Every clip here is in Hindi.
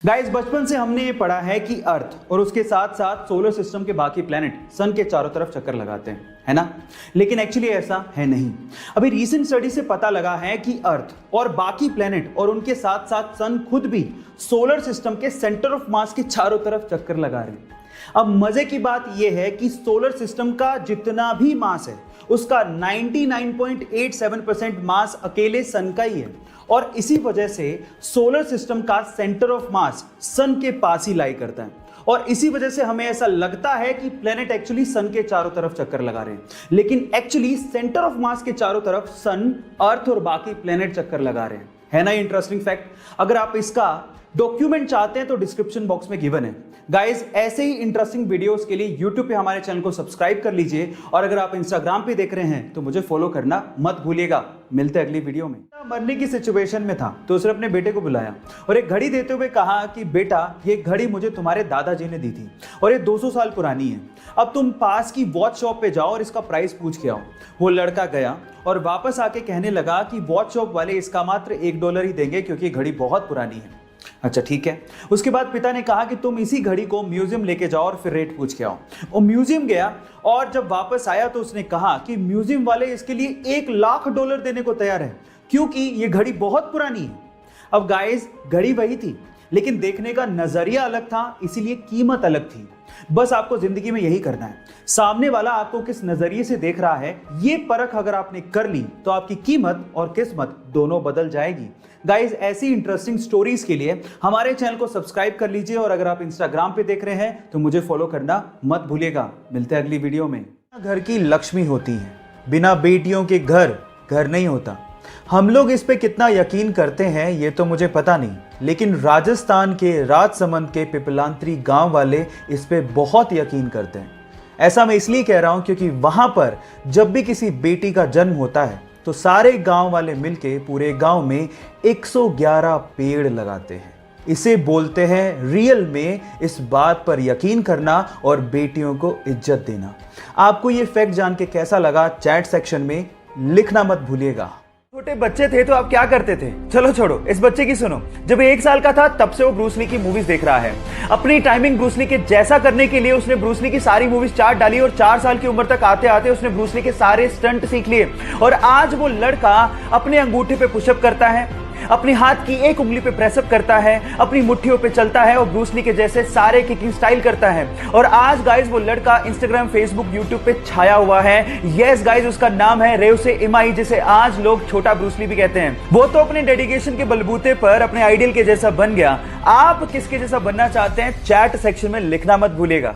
गाइस, बचपन से हमने ये पढ़ा है कि अर्थ और उसके साथ साथ सोलर सिस्टम के बाकी प्लैनेट सन के चारों तरफ चक्कर लगाते हैं, है ना। लेकिन एक्चुअली ऐसा है नहीं। अभी रीसेंट स्टडी से पता लगा है कि अर्थ और बाकी प्लैनेट और उनके साथ साथ सन खुद भी सोलर सिस्टम के सेंटर ऑफ मास के चारों तरफ चक्कर लगा रहे हैं। अब मजे की बात यह है कि सोलर सिस्टम का जितना भी मास है उसका 99.87% मास अकेले सन का ही है, और इसी वजह से सोलर सिस्टम का सेंटर ऑफ मास सन के पास ही लाई करता है, और इसी वजह से हमें ऐसा लगता है कि प्लेनेट एक्चुअली सन के चारों तरफ चक्कर लगा रहे हैं, लेकिन एक्चुअली सेंटर ऑफ मास के चारों तरफ सन, अर्थ और बाकी प्लेनेट चक्कर लगा रहे हैं। है ना इंटरेस्टिंग फैक्ट। अगर आप इसका डॉक्यूमेंट चाहते हैं तो डिस्क्रिप्शन बॉक्स में गिवन है। गाइस, ऐसे ही इंटरेस्टिंग वीडियोस के लिए यूट्यूब पे हमारे चैनल को सब्सक्राइब कर लीजिए, और अगर आप इंस्टाग्राम पे देख रहे हैं तो मुझे फॉलो करना मत भूलिएगा। मिलते हैं अगली वीडियो में। मरने की सिचुएशन में था तो उसने अपने बेटे को बुलाया और एक घड़ी देते हुए कहा कि बेटा, ये घड़ी मुझे तुम्हारे दादाजी ने दी थी और ये 200 साल पुरानी है। अब तुम पास की वॉच शॉप पे जाओ और इसका प्राइस पूछ के आओ। वो लड़का गया और वापस आके कहने लगा कि वॉच शॉप वाले इसका मात्र $1 ही देंगे क्योंकि घड़ी बहुत पुरानी है। अच्छा ठीक है। उसके बाद पिता ने कहा कि तुम इसी घड़ी को म्यूजियम लेके जाओ और फिर रेट पूछ के आओ। वो म्यूजियम गया और जब वापस आया तो उसने कहा कि म्यूजियम वाले इसके लिए $1,00,000 देने को तैयार है क्योंकि ये घड़ी बहुत पुरानी है। अब गाइस, घड़ी वही थी लेकिन देखने का नजरिया अलग था, इसीलिए कीमत अलग थी। बस आपको जिंदगी में यही करना है, सामने वाला आपको किस नजरिए से देख रहा है ये परख अगर आपने कर ली तो आपकी कीमत और किस्मत दोनों बदल जाएगी। गाइस, ऐसी इंटरेस्टिंग स्टोरीज के लिए हमारे चैनल को सब्सक्राइब कर लीजिए, और अगर आप इंस्टाग्राम पे देख रहे हैं तो मुझे फॉलो करना मत भूलिएगा। मिलते हैं अगली वीडियो में। घर की लक्ष्मी होती है, बिना बेटियों के घर घर नहीं होता। हम लोग इस पे कितना यकीन करते हैं ये तो मुझे पता नहीं, लेकिन राजस्थान के राजसमंद के पिपलांत्री गांव वाले इस पे बहुत यकीन करते हैं। ऐसा मैं इसलिए कह रहा हूं क्योंकि वहां पर जब भी किसी बेटी का जन्म होता है तो सारे गांव वाले मिलके पूरे गांव में 111 पेड़ लगाते हैं। इसे बोलते हैं रियल में इस बात पर यकीन करना और बेटियों को इज्जत देना। आपको ये फैक्ट जान के कैसा लगा चैट सेक्शन में लिखना मत भूलिएगा। छोटे बच्चे थे तो आप क्या करते थे? चलो छोड़ो, इस बच्चे की सुनो। जब 1 साल का था तब से वो ब्रूस ली की मूवीज देख रहा है। अपनी टाइमिंग ब्रूस ली के जैसा करने के लिए उसने ब्रूस ली की सारी मूवीज चार्ट डाली, और 4 साल की उम्र तक आते आते उसने ब्रूस ली के सारे स्टंट सीख लिए, और आज वो लड़का अपने अंगूठे पे पुशअप करता है, अपनी हाथ की एक उंगली पे प्रेसअप करता है, अपनी मुट्ठियों पे चलता है और ब्रूस ली के जैसे सारे किकिंग स्टाइल करता है। और आज गाइस वो लड़का इंस्टाग्राम, फेसबुक, यूट्यूब पे छाया हुआ है। यस गाइस, उसका नाम है रेवसे इमाई, जिसे आज लोग छोटा ब्रूस ली भी कहते हैं। वो तो अपने डेडिकेशन के बलबूते पर अपने आइडियल के जैसा बन गया। आप किसके जैसा बनना चाहते हैं चैट सेक्शन में लिखना मत भूलिएगा।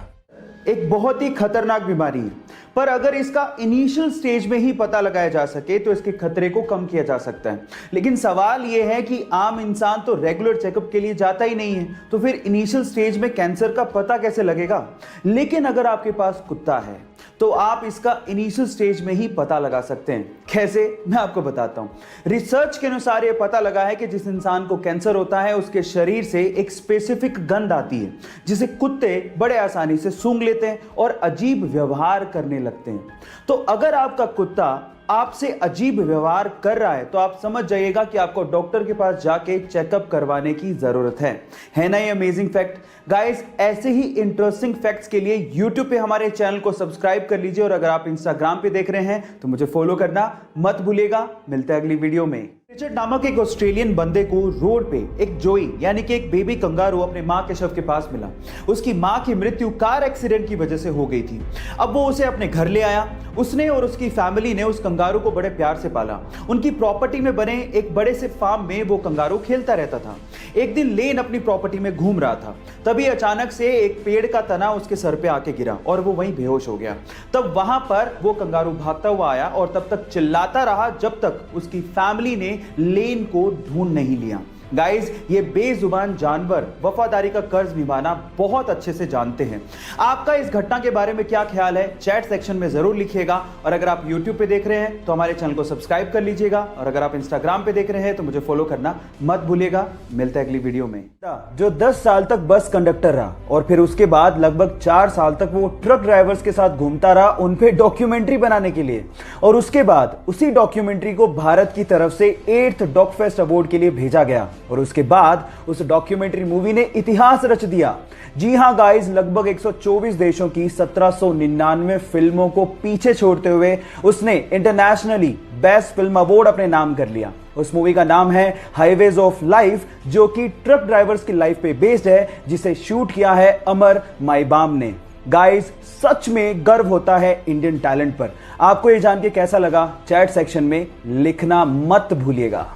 एक बहुत ही खतरनाक बीमारी है, पर अगर इसका इनिशियल स्टेज में ही पता लगाया जा सके तो इसके खतरे को कम किया जा सकता है। लेकिन सवाल यह है कि आम इंसान तो रेगुलर चेकअप के लिए जाता ही नहीं है, तो फिर इनिशियल स्टेज में कैंसर का पता कैसे लगेगा? लेकिन अगर आपके पास कुत्ता है तो आप इसका इनिशियल स्टेज में ही पता लगा सकते हैं। कैसे? मैं आपको बताता हूं। रिसर्च के अनुसार यह पता लगा है कि जिस इंसान को कैंसर होता है उसके शरीर से एक स्पेसिफिक गंध आती है जिसे कुत्ते बड़े आसानी से सूंघ लेते हैं और अजीब व्यवहार करने लगते हैं। तो अगर आपका कुत्ता आपसे अजीब व्यवहार कर रहा है तो आप समझ जाइएगा कि आपको डॉक्टर के पास जाके चेकअप करवाने की जरूरत है ना ये अमेजिंग फैक्ट। गाइस, ऐसे ही इंटरेस्टिंग फैक्ट्स के लिए यूट्यूब पे हमारे चैनल को सब्सक्राइब कर लीजिए, और अगर आप इंस्टाग्राम पे देख रहे हैं तो मुझे फॉलो करना मत भूलिएगा। मिलते हैं अगली वीडियो में। रिचर्ड नामक एक ऑस्ट्रेलियन बंदे को रोड पे एक जोई यानी कि एक बेबी कंगारू अपने मां के शव के पास मिला। उसकी मां की मृत्यु कार एक्सीडेंट की वजह से हो गई थी। अब वो उसे अपने घर ले आया। उसने और उसकी फैमिली ने उस कंगारू को बड़े प्यार से पाला। उनकी प्रॉपर्टी में बने एक बड़े से फार्म में वो कंगारू खेलता रहता था। एक दिन लेन अपनी प्रॉपर्टी में घूम रहा था, तभी अचानक से एक पेड़ का तना उसके सर पे आके गिरा और वो वहीं बेहोश हो गया। तब वहां पर वो कंगारू भागता हुआ आया और तब तक चिल्लाता रहा जब तक उसकी फैमिली ने लेन को ढूंढ नहीं लिया। गाइस, ये बेजुबान जानवर वफादारी का कर्ज निभाना बहुत अच्छे से जानते हैं। आपका इस घटना के बारे में क्या ख्याल है चैट सेक्शन में जरूर लिखिएगा, और अगर आप YouTube पे देख रहे हैं तो हमारे चैनल को सब्सक्राइब कर लीजिएगा, और अगर आप इंस्टाग्राम पे देख रहे हैं तो मुझे फॉलो करना मत भूलिएगा। मिलते हैं अगली वीडियो में। जो 10 साल तक बस कंडक्टर रहा और फिर उसके बाद लगभग 4 साल तक वो ट्रक ड्राइवर्स के साथ घूमता रहा उन पे डॉक्यूमेंट्री बनाने के लिए, और उसके बाद उसी डॉक्यूमेंट्री को भारत की तरफ से 8th डॉग फेस्ट अवार्ड के लिए भेजा गया। और उसके बाद उस डॉक्यूमेंट्री मूवी ने इतिहास रच दिया। जी हां गाइस, लगभग 124 देशों की 1799 फिल्मों को पीछे छोड़ते हुए उसने इंटरनेशनली बेस्ट फिल्म अवार्ड अपने नाम कर लिया। उस मूवी का नाम है हाईवेज ऑफ लाइफ, जो कि ट्रक ड्राइवर्स की लाइफ पे बेस्ड है, जिसे शूट किया है अमर माईबाम ने। गाइस, सच में गर्व होता है इंडियन टैलेंट पर। आपको ये जान के कैसा लगा, चैट सेक्शन में लिखना मत भूलिएगा।